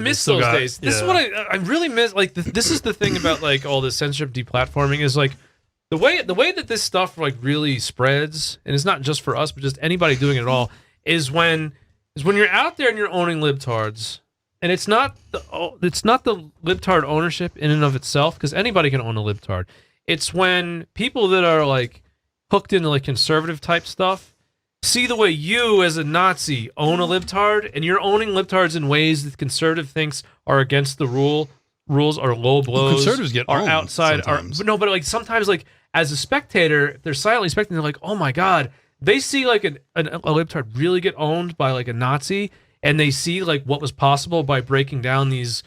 miss those days. This is what I really miss. Like this is the thing about like all this censorship deplatforming is like the way that this stuff like really spreads, and it's not just for us, but just anybody doing it at all, is when you're out there and you're owning libtards, and it's not the libtard ownership in and of itself, because anybody can own a libtard. It's when people that are like hooked into like conservative type stuff see the way you as a Nazi own a libtard, and you're owning libtards in ways that conservative thinks are against the rules are low blows. Conservatives get are owned outside. But like sometimes like as a spectator, if they're silently spectating, they're like, oh my god. They see like a libtard really get owned by like a Nazi, and they see like what was possible by breaking down these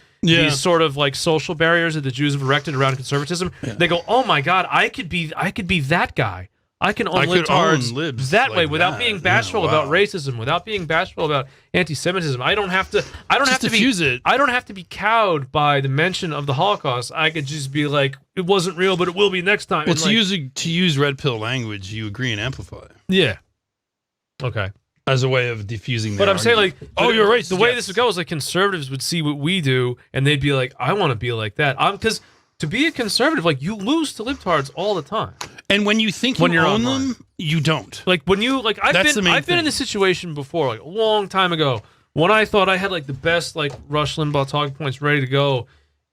sort of like social barriers that the Jews have erected around conservatism. Yeah. They go, oh my god, I could be that guy. I can own libtards that way without being bashful about racism, without being bashful about anti-Semitism. I don't have to be cowed by the mention of the Holocaust. I could just be like, it wasn't real, but it will be next time. Well, to use red pill language, you agree and amplify. Yeah. Okay. As a way of diffusing. But I'm saying like, you're right. The way this would go is like conservatives would see what we do, and they'd be like, I want to be like that. Because to be a conservative, like you lose to libtards all the time. And when you think you own them, you don't. Like when you like, I've been in this situation before, like a long time ago, when I thought I had like the best like Rush Limbaugh talking points ready to go,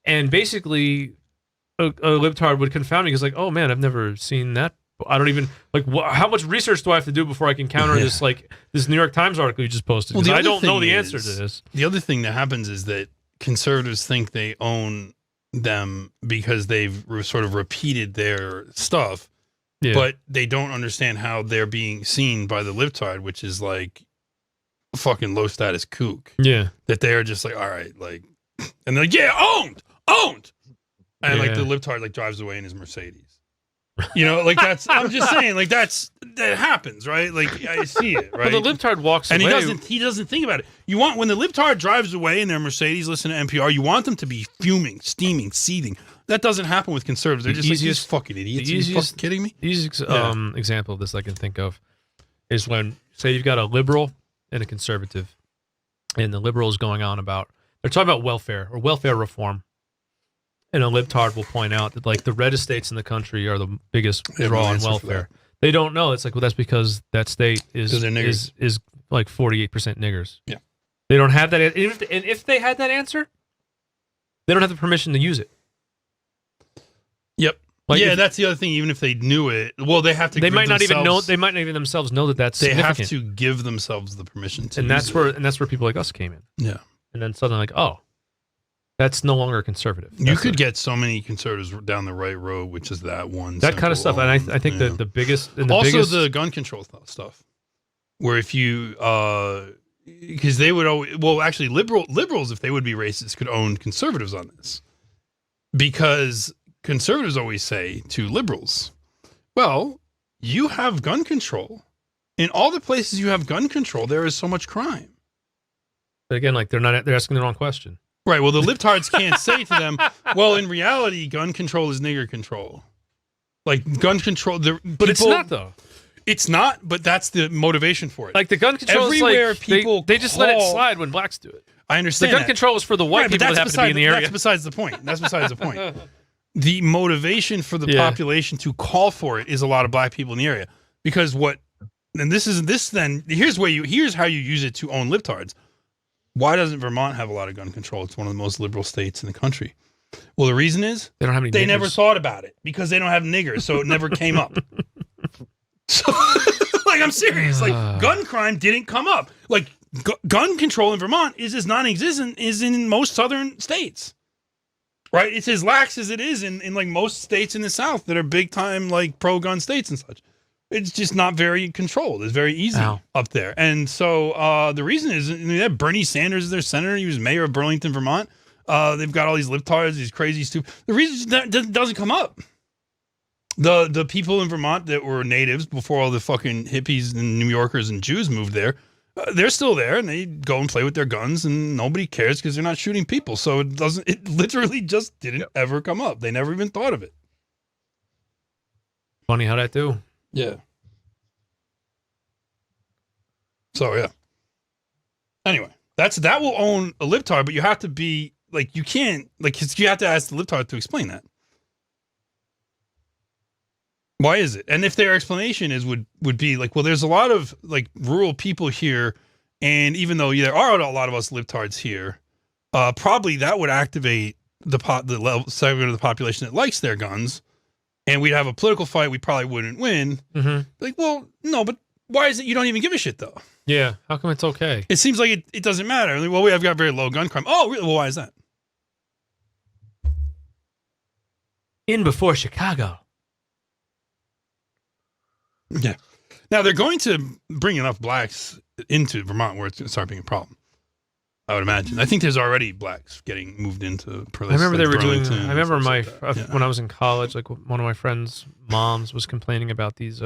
and basically a libtard would confound me because like, oh man, I've never seen that. I don't even like. How much research do I have to do before I can counter this like this New York Times article you just posted? Well, I don't know the answer to this. The other thing that happens is that conservatives think they own them because they've sort of repeated their stuff. Yeah. But they don't understand how they're being seen by the libtard, which is like a fucking low status kook. Yeah. That they're just like, all right, like, and they're like, yeah, owned. And like the libtard like drives away in his Mercedes. You know, like that's, I'm just saying, like that happens, right? Like I see it, right? Well, the libtard walks away. And he doesn't think about it. You want, when the libtard drives away in their Mercedes, listen to NPR, you want them to be fuming, steaming, seething. That doesn't happen with conservatives. They're just like, these fucking idiots. Are you fucking kidding me? The easiest example of this I can think of is when, say you've got a liberal and a conservative, and the liberal is going on about, they're talking about welfare or welfare reform. And a libtard will point out that like the reddest states in the country are the biggest draw on welfare. They don't know. It's like, well, that's because that state is like 48% niggers. Yeah. They don't have that. And if they had that answer, they don't have the permission to use it. Yep. Like that's the other thing. Even if they knew it, well, they have to. They might not even know. They might not even themselves know that that's. They have to give themselves the permission to. And that's where people like us came in. Yeah. And then suddenly, like, oh, that's no longer conservative. You could get so many conservatives down the right road, which is that one. That kind of stuff. And I think that the biggest. The gun control stuff, where if you, because they would always, well, actually, liberals, if they would be racist, could own conservatives on this, because conservatives always say to liberals, well, you have gun control. In all the places you have gun control, there is so much crime. But again, like they're asking the wrong question. Right. Well, the libtards can't say to them, well, in reality, gun control is nigger control. Like gun control. But it's not, though. It's not, but that's the motivation for it. Like the gun control everywhere is like, they just let it slide when blacks do it. I understand. The gun control is for the white people that happen to be in the area. That's besides the point. The motivation for the population to call for it is a lot of black people in the area. Because here's how you use it to own libtards. Why doesn't Vermont have a lot of gun control? It's one of the most liberal states in the country. Well, the reason is they don't have any. They never thought about it because they don't have niggers, so it never came up. So, like, I'm serious. Like, gun crime didn't come up. Like, gun control in Vermont is as non-existent as in most southern states. Right? It's as lax as it is in like most states in the South that are big time like pro-gun states and such. It's just not very controlled. It's very easy up there. And so the reason is they have Bernie Sanders as their senator. He was mayor of Burlington, Vermont. They've got all these libtards, these crazy stupid. The reason is that doesn't come up. The people in Vermont that were natives before all the fucking hippies and New Yorkers and Jews moved there, they're still there and they go and play with their guns and nobody cares because they're not shooting people. So it literally just didn't ever come up. They never even thought of it. Funny how that do. Yeah. So, yeah. Anyway, that will own a libtard, but you have to be like you can't like you have to ask the libtard to explain that. Why is it? And if their explanation is would be like, well, there's a lot of like rural people here, and even though there are a lot of us libtards here, probably that would activate the level segment of the population that likes their guns, and we'd have a political fight. We probably wouldn't win. Like, well, no, but why is it you don't even give a shit though? Yeah, how come it's okay? It seems like it doesn't matter. Like, well, we have got very low gun crime. Oh, really? Well, why is that? In before Chicago. Yeah. Now they're going to bring enough blacks into Vermont where it's going to start being a problem. I would imagine. I think there's already blacks getting moved into. I remember they were doing. Burlington I remember and my stuff like that. when I was in college, like one of my friends' moms was complaining about these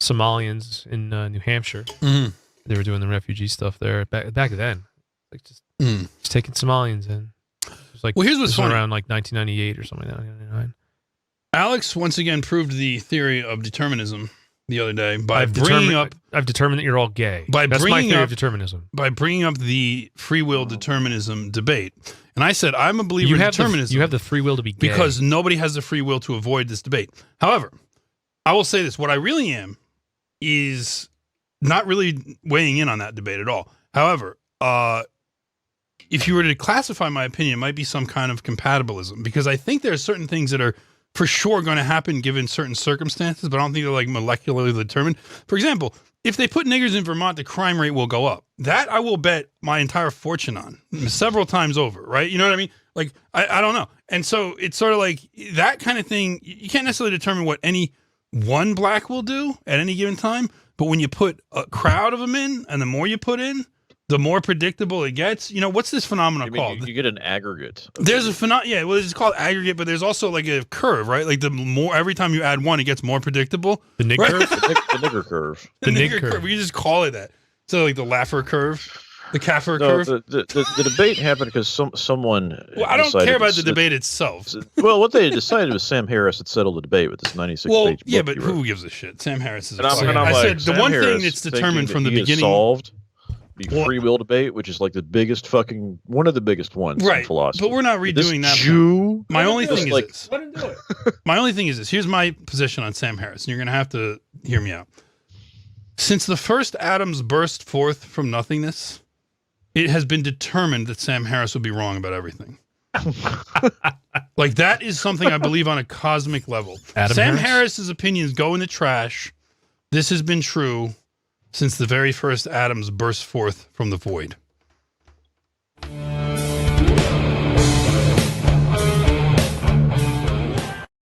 Somalians in New Hampshire. Mhm. They were doing the refugee stuff there back then, like just taking Somalians in. It was like, Well, here's what's this was funny. around like 1998 or something, 1999. Alex once again proved the theory of determinism the other day by bringing up I've determined that you're all gay. By That's my bringing theory up- of determinism. the free will determinism debate. And I said I'm a believer in determinism. You have the free will to be gay. because nobody has the free will to avoid this debate. However, I will say this: what I really am is not really weighing in on that debate at all. However, if you were to classify my opinion, it might be some kind of compatibilism, because I think there are certain things that are for sure going to happen given certain circumstances, but I don't think they're like molecularly determined. For example, if they put niggers in Vermont, the crime rate will go up. That I will bet my entire fortune on several times over, right? You know what I mean? Like, I don't know. And so it's sort of like that kind of thing. You can't necessarily determine what any one black will do at any given time, but when you put a crowd of them in, and the more you put in, the more predictable it gets. You know, what's this phenomenon called? You get an aggregate. There's a phenomenon, yeah, well, it's called aggregate, but there's also like a curve, right? Like the more, every time you add one, it gets more predictable. the nig Right? curve. The nigger curve. The nig nigger curve. We can just call it that. So like the Laffer curve, the Kaffer No, curve. the debate happened because someone. Well, I don't decided care about to the debate itself. Well, what they decided was Sam Harris had settled the debate with this 96-page Well, book yeah, but he wrote. who gives a shit? Sam Harris is. And I'm I like, said the Sam one thing Harris that's thinking determined that from the he has beginning. solved the Well- free will debate, which is like the biggest fucking one of the biggest ones in Right, philosophy. but we're not This redoing that. Jew. My only just thing is like- this. Let him do it. My only thing is this. Here's my position on Sam Harris, and you're going to have to hear me out. Since the first atoms burst forth from nothingness, it has been determined that Sam Harris would be wrong about everything. Like, that is something I believe on a cosmic level. Adam Sam Harris? Harris's opinions go in the trash. This has been true since the very first atoms burst forth from the void.